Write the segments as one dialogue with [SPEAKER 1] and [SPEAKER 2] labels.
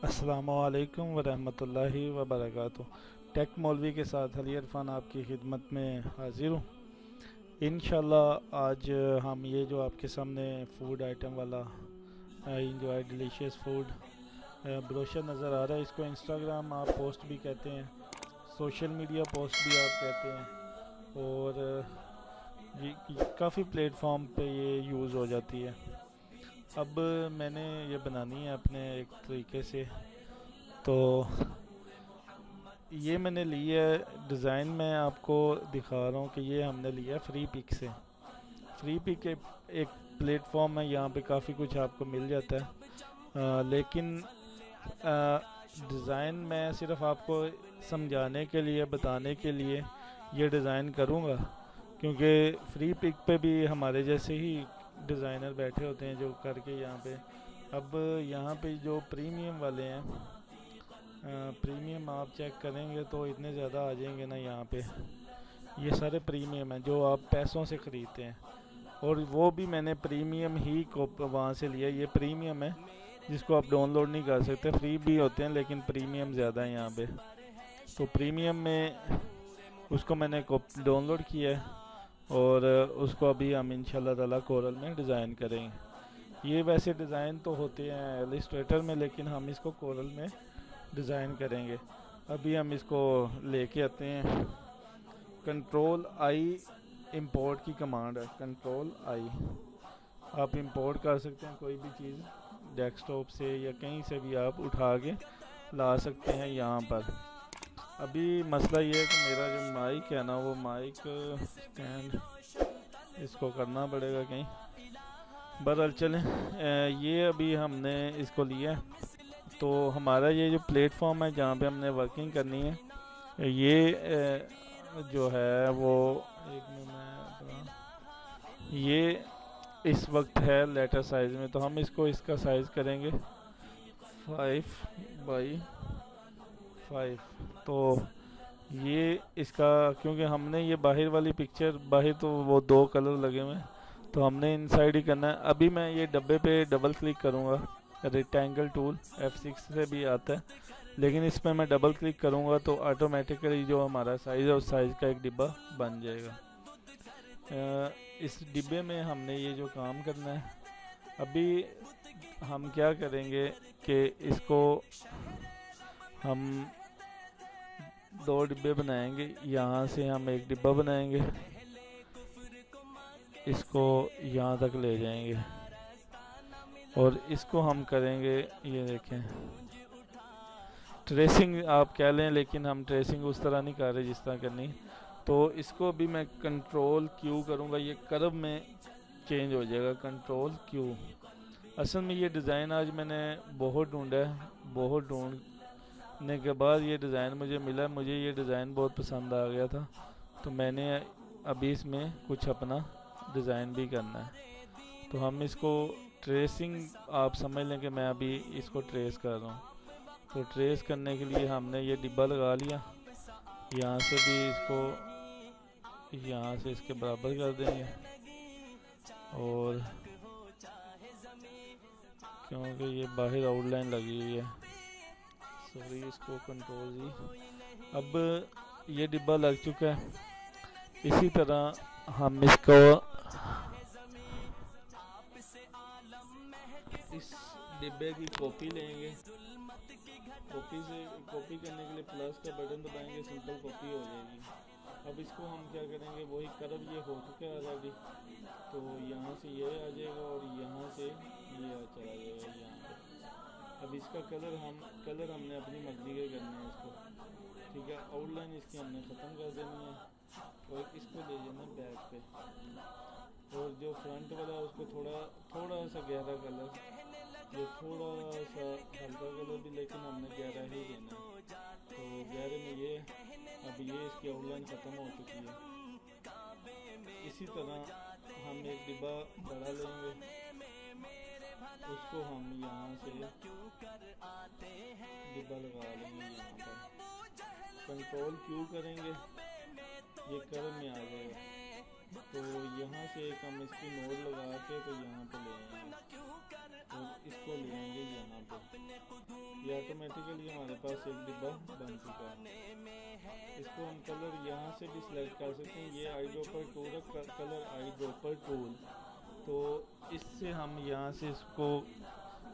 [SPEAKER 1] अस्सलामुअलैकुम वरहमतुल्लाहि वबरकातुहू। टेक मौलवी के साथ अली इरफान आपकी खिदमत में हाजिर हूँ। इंशाल्लाह आज हम ये जो आपके सामने फ़ूड आइटम वाला इंजॉय डिलीशियस फूड ब्रोशर नज़र आ रहा है, इसको इंस्टाग्राम आप पोस्ट भी कहते हैं, सोशल मीडिया पोस्ट भी आप कहते हैं, और ये काफ़ी प्लेटफॉर्म पे ये यूज़ हो जाती है। अब मैंने ये बनानी है अपने एक तरीके से, तो ये मैंने ली है डिज़ाइन। मैं आपको दिखा रहा हूँ कि ये हमने लिया है फ्री पिक से। फ्री पिक एक प्लेटफॉर्म है, यहाँ पे काफ़ी कुछ आपको मिल जाता है। लेकिन डिज़ाइन मैं सिर्फ आपको समझाने के लिए, बताने के लिए ये डिज़ाइन करूँगा, क्योंकि फ्री पिक पे भी हमारे जैसे ही डिज़ाइनर बैठे होते हैं जो करके यहाँ पे। अब यहाँ पे जो प्रीमियम वाले हैं, प्रीमियम आप चेक करेंगे तो इतने ज़्यादा आ जाएंगे ना यहाँ पे। ये सारे प्रीमियम हैं जो आप पैसों से ख़रीदते हैं, और वो भी मैंने प्रीमियम ही को वहाँ से लिया। ये प्रीमियम है जिसको आप डाउनलोड नहीं कर सकते, फ्री भी होते हैं लेकिन प्रीमियम ज़्यादा है यहाँ पे। तो प्रीमियम में उसको मैंने डाउनलोड किया है, और उसको अभी हम इंशाल्लाह ताला कोरल में डिज़ाइन करेंगे। ये वैसे डिज़ाइन तो होते हैं इलस्ट्रेटर में, लेकिन हम इसको कोरल में डिज़ाइन करेंगे। अभी हम इसको लेके आते हैं। कंट्रोल आई इंपोर्ट की कमांड है, कंट्रोल आई। आप इंपोर्ट कर सकते हैं कोई भी चीज़ डेस्कटॉप से या कहीं से भी आप उठा के ला सकते हैं यहाँ पर। अभी मसला ये है कि मेरा जो माइक है ना, वो माइक स्टैंड इसको करना पड़ेगा कहीं। बहरहाल चलें, ये अभी हमने इसको लिया। तो हमारा ये जो प्लेटफॉर्म है जहाँ पे हमने वर्किंग करनी है, ये जो है वो एक में मैं ये इस वक्त है लेटर साइज़ में, तो हम इसको इसका साइज़ करेंगे 5x5। तो ये इसका, क्योंकि हमने ये बाहर वाली पिक्चर, बाहर तो वो दो कलर लगे हुए हैं, तो हमने इनसाइड ही करना है। अभी मैं ये डब्बे पे डबल क्लिक करूँगा, रेक्टेंगल टूल F6 से भी आता है, लेकिन इस पर मैं डबल क्लिक करूँगा तो ऑटोमेटिकली जो हमारा साइज़ है उस साइज़ का एक डिब्बा बन जाएगा। इस डिब्बे में हमने ये जो काम करना है, अभी हम क्या करेंगे कि इसको हम दो डिब्बे बनाएंगे। यहाँ से हम एक डिब्बा बनाएंगे, इसको यहाँ तक ले जाएंगे, और इसको हम करेंगे, ये देखें ट्रेसिंग आप कह लें, लेकिन हम ट्रेसिंग उस तरह नहीं कर रहे जिस तरह करनी। तो इसको भी मैं कंट्रोल क्यू करूँगा, ये कर्व में चेंज हो जाएगा, कंट्रोल क्यू। असल में ये डिज़ाइन आज मैंने बहुत ढूंढा है, बहुत ढूंढने के बाद ये डिज़ाइन मुझे मिला। मुझे ये डिज़ाइन बहुत पसंद आ गया था, तो मैंने अभी इसमें कुछ अपना डिज़ाइन भी करना है। तो हम इसको ट्रेसिंग, आप समझ लें कि मैं अभी इसको ट्रेस कर रहा हूँ। तो ट्रेस करने के लिए हमने ये डिब्बा लगा लिया, यहाँ से भी इसको यहाँ से इसके बराबर कर देंगे, और क्योंकि ये बाहर आउटलाइन लगी हुई है, सॉरी, इसको कंट्रोल जी। अब ये डिब्बा लग चुका है। इसी तरह हम इसको इस डिब्बे की कॉपी लेंगे। कॉपी करने के लिए प्लस का बटन दबाएंगे, सिंपल कॉपी हो जाएगी। अब इसको हम क्या करेंगे, वही कर्व ये हो चुका है ऑलरेडी, तो यहाँ से ये आ जाएगा और यहाँ से ये चला जाएगा यहाँ पे। अब इसका कलर हमने अपनी मर्जी के करने हैं इसको, ठीक है। आउटलाइन इसकी हमने ख़त्म कर देनी है, और इसको ले जाना बैक पे, और जो फ्रंट वाला है उसको थोड़ा सा गहरा कलर, ये थोड़ा सा हल्का कलर भी, लेकिन हमने गहरा ही देना है। तो गहरे में ये, अब ये इसकी आउटलाइन ख़त्म हो चुकी है। इसी तरह हम एक डिब्बा बड़ा लेंगे, उसको हम यहाँ से डिब्बा लगा लेंगे, यहाँ पर कंट्रोल क्यू करेंगे, ये कर्व में आ जाएगा। तो यहाँ से एक हम इसकी नोड लगा के तो यहाँ पे ले आएंगे, और इसको ले आएंगे यहाँ पे, या ऑटोमेटिकली हमारे पास एक डिब्बा बन चुका है। इसको हम कलर यहाँ से भी सिलेक्ट कर सकते हैं। ये आई ड्रॉपर टूल है, कलर आई ड्रॉपर टूल, तो इससे हम यहाँ से इसको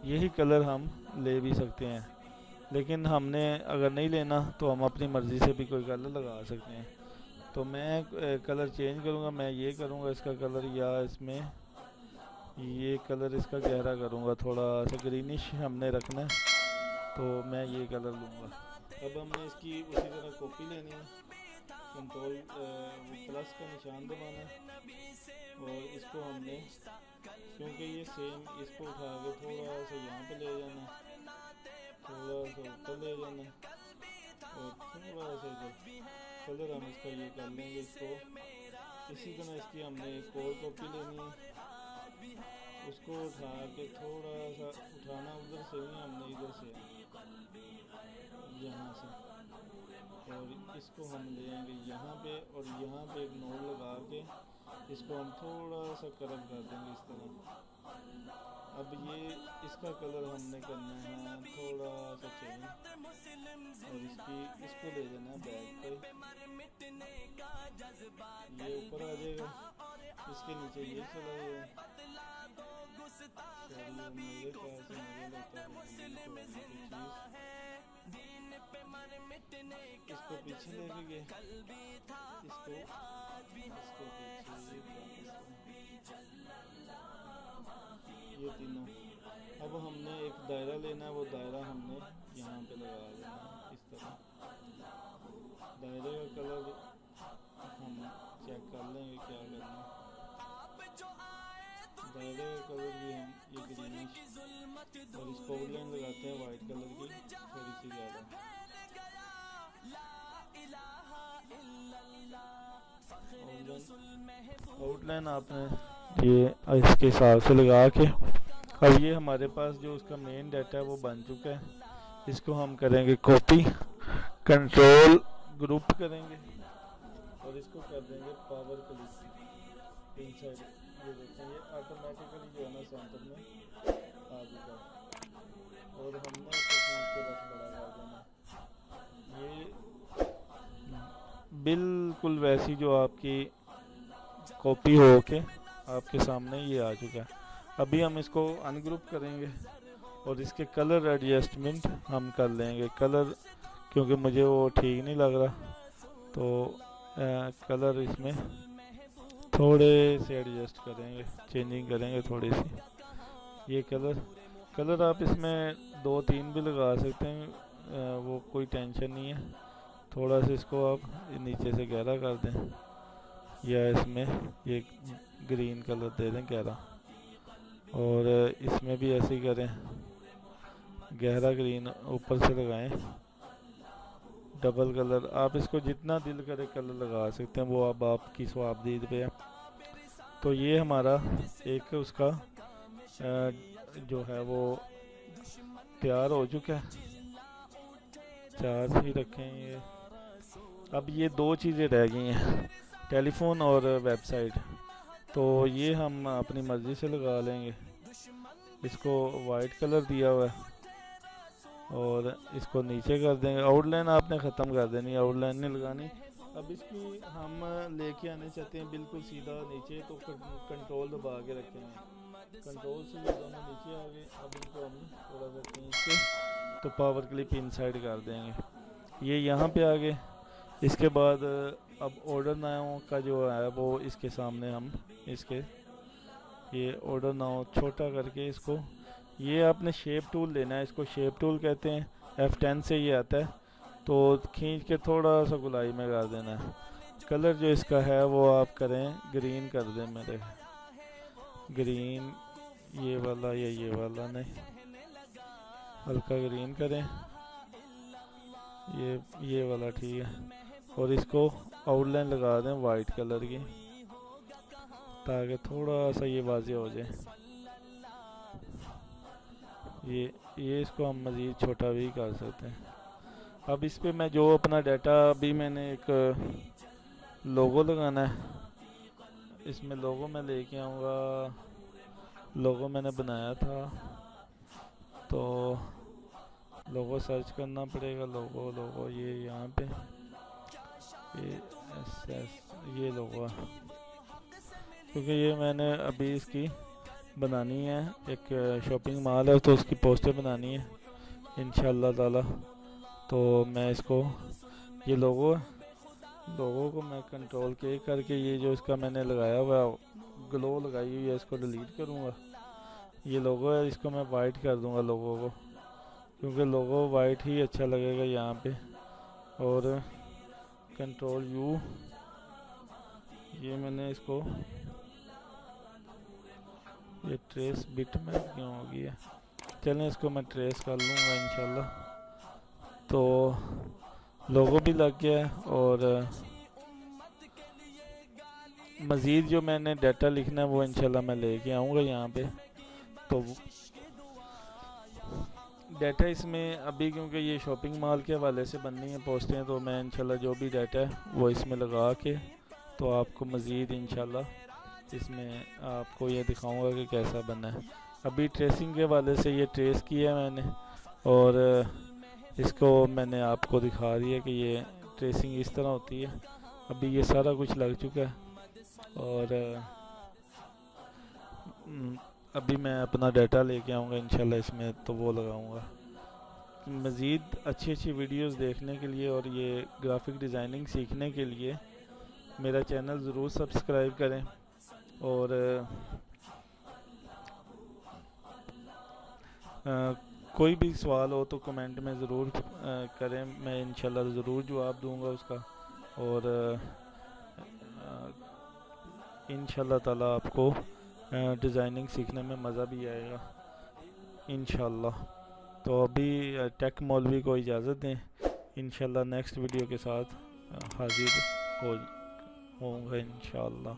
[SPEAKER 1] यही कलर हम ले भी सकते हैं। लेकिन हमने अगर नहीं लेना तो हम अपनी मर्ज़ी से भी कोई कलर लगा सकते हैं। तो मैं कलर चेंज करूँगा, मैं ये करूँगा इसका कलर, या इसमें ये कलर इसका गहरा करूँगा, थोड़ा सा ग्रीनिश हमने रखना है, तो मैं ये कलर लूँगा। अब हमने इसकी उसी तरह कॉपी लेनी है, कंट्रोल प्लस का निशान दबाना है और इसको हमने, क्योंकि ये सेम, इसको उठा के थोड़ा सा यहाँ पे ले जाना, थोड़ा सा ऊपर ले जाना और थोड़ा सा इधर कलर हम इसका ये कर लेंगे। इसको इसी तरह इसकी हमने एक और कॉपी लेनी है, उसको उठा के थोड़ा सा उठाना, उधर से नहीं, हमने इधर से यहाँ से, और इसको हम लेंगे यहाँ पे और यहाँ पे एक नोड लगा के इसको हम थोड़ा सा कर्व कर देंगे इस तरह। अब ये इसका कलर हमने करना है थोड़ा सा चेंज, और इसको ले जाना है बैक पे, ये ऊपर आ जाएगा, इसके नीचे ये चला जाएगा। मेरे ख्याल से मुझे लगता है इसको पीछे लेके गए, इसको पीछे, ये तीनों। अब हमने एक दायरा लेना है, वो दायरा हमने यहाँ पे लगा देना है इस तरह। दायरे का कलर हम चेक कर लेंगे क्या करना है। दायरे का कलर भी हम ये ग्रीनिश, और इसको आउटलाइन लगाते हैं वाइट कलर की थोड़ी सी ज़्यादा। आउटलाइन आपने ये इसके हिसाब से लगा के, अब ये हमारे पास जो उसका मेन डाटा है वो बन चुका है। इसको हम करेंगे कॉपी, कंट्रोल ग्रुप करेंगे और इसको कर देंगे पावर क्लिक इनसाइड। ये देखें ये ऑटोमेटिकली जो है ना सेंटर में आ चुका है, और हमने इसको खींच के बस बड़ा कर देना। ये बिल्कुल वैसी जो आपकी कॉपी हो के आपके सामने ये आ चुका है। अभी हम इसको अनग्रुप करेंगे और इसके कलर एडजस्टमेंट हम कर लेंगे। कलर क्योंकि मुझे वो ठीक नहीं लग रहा, तो कलर इसमें थोड़े से एडजस्ट करेंगे, चेंजिंग करेंगे थोड़ी सी। ये कलर आप इसमें 2-3 भी लगा सकते हैं, वो कोई टेंशन नहीं है। थोड़ा सा इसको आप नीचे से गहरा कर दें, या इसमें ये ग्रीन कलर दे दें गहरा, और इसमें भी ऐसे ही करें, गहरा ग्रीन ऊपर से लगाएं। डबल कलर आप इसको जितना दिल करे कलर लगा सकते हैं, वो अब आपकी स्वाबदीद पे है। तो ये हमारा एक उसका जो है वो तैयार हो चुका है। 4 ही रखें ये। अब ये 2 चीज़ें रह गई हैं, टेलीफोन और वेबसाइट। तो ये हम अपनी मर्ज़ी से लगा लेंगे। इसको वाइट कलर दिया हुआ है और इसको नीचे कर देंगे। आउटलाइन आपने ख़त्म कर देनी, आउटलाइन नहीं लगानी। अब इसकी हम लेके आने चाहते हैं बिल्कुल सीधा नीचे, तो कंट्रोल दबा के रखेंगे। कंट्रोल से ये दोनों नीचे आ गए। अब इनको हम थोड़ा सा खींच के तो पावर क्लिप इनसाइड कर देंगे। ये यहाँ पे आ गए। इसके बाद अब ऑर्डर नाउ का जो है वो इसके सामने हम इसके ये ऑर्डर नाउ छोटा करके इसको, ये आपने शेप टूल लेना है, इसको शेप टूल कहते हैं। F10 से ये आता है, तो खींच के थोड़ा सा गुलाई में कर देना है। कलर जो इसका है वो आप करें ग्रीन कर दें, मेरे ग्रीन ये वाला या ये वाला नहीं, हल्का ग्रीन करें, ये वाला ठीक है। और इसको आउटलाइन लगा दें वाइट कलर की, ताकि थोड़ा सा ये वाज़ेह हो जाए। ये इसको हम मज़ीद छोटा भी कर सकते हैं। अब इस पे मैं जो अपना डाटा, अभी मैंने एक लोगो लगाना है, इसमें लोगो मैं लेके आऊँगा। लोगो मैंने बनाया था, तो लोगो सर्च करना पड़ेगा। लोगो ये यहाँ पे ये लोगो है, क्योंकि ये मैंने अभी इसकी बनानी है, एक शॉपिंग मॉल है तो उसकी पोस्टर बनानी है इंशाल्लाह ताला। तो मैं इसको ये लोगो को मैं कंट्रोल के करके ये जो इसका मैंने लगाया हुआ ग्लो लगाई हुई है इसको डिलीट करूँगा। ये लोगो है इसको मैं वाइट कर दूँगा लोगो को, क्योंकि लोगो वाइट ही अच्छा लगेगा यहाँ पे। और कंट्रोल यू, ये मैंने इसको ये ट्रेस बिट में क्यों हो गया, चलें इसको मैं ट्रेस कर लूँगा इंशाल्लाह। तो लोगो भी लग गया है और मज़ीद जो मैंने डाटा लिखना है वो इंशाल्लाह मैं लेके आऊँगा यहाँ पे। तो डाटा इसमें अभी क्योंकि ये शॉपिंग मॉल के हवाले से बननी है पोस्टें, तो मैं इंशाल्लाह जो भी डाटा है वो इसमें लगा के तो आपको मज़ीद इंशाल्लाह इसमें आपको ये दिखाऊंगा कि कैसा बना है। अभी ट्रेसिंग के हवाले से ये ट्रेस किया है मैंने और इसको मैंने आपको दिखा दिया कि ये ट्रेसिंग इस तरह होती है। अभी ये सारा कुछ लग चुका है और अभी मैं अपना डाटा लेके आऊँगा इंशाल्लाह इसमें, तो वो लगाऊँगा। मज़ीद अच्छी वीडियोस देखने के लिए और ये ग्राफिक डिज़ाइनिंग सीखने के लिए मेरा चैनल ज़रूर सब्सक्राइब करें। और कोई भी सवाल हो तो कमेंट में ज़रूर करें, मैं इंशाल्लाह ज़रूर जवाब दूंगा उसका। और इंशाल्लाह ताला आपको डिज़ाइनिंग सीखने में मज़ा भी आएगा इंशाल्लाह। तो अभी टेक मौलवी को इजाज़त दें, इंशाल्लाह नेक्स्ट वीडियो के साथ हाजिर होऊंगा इंशाल्लाह।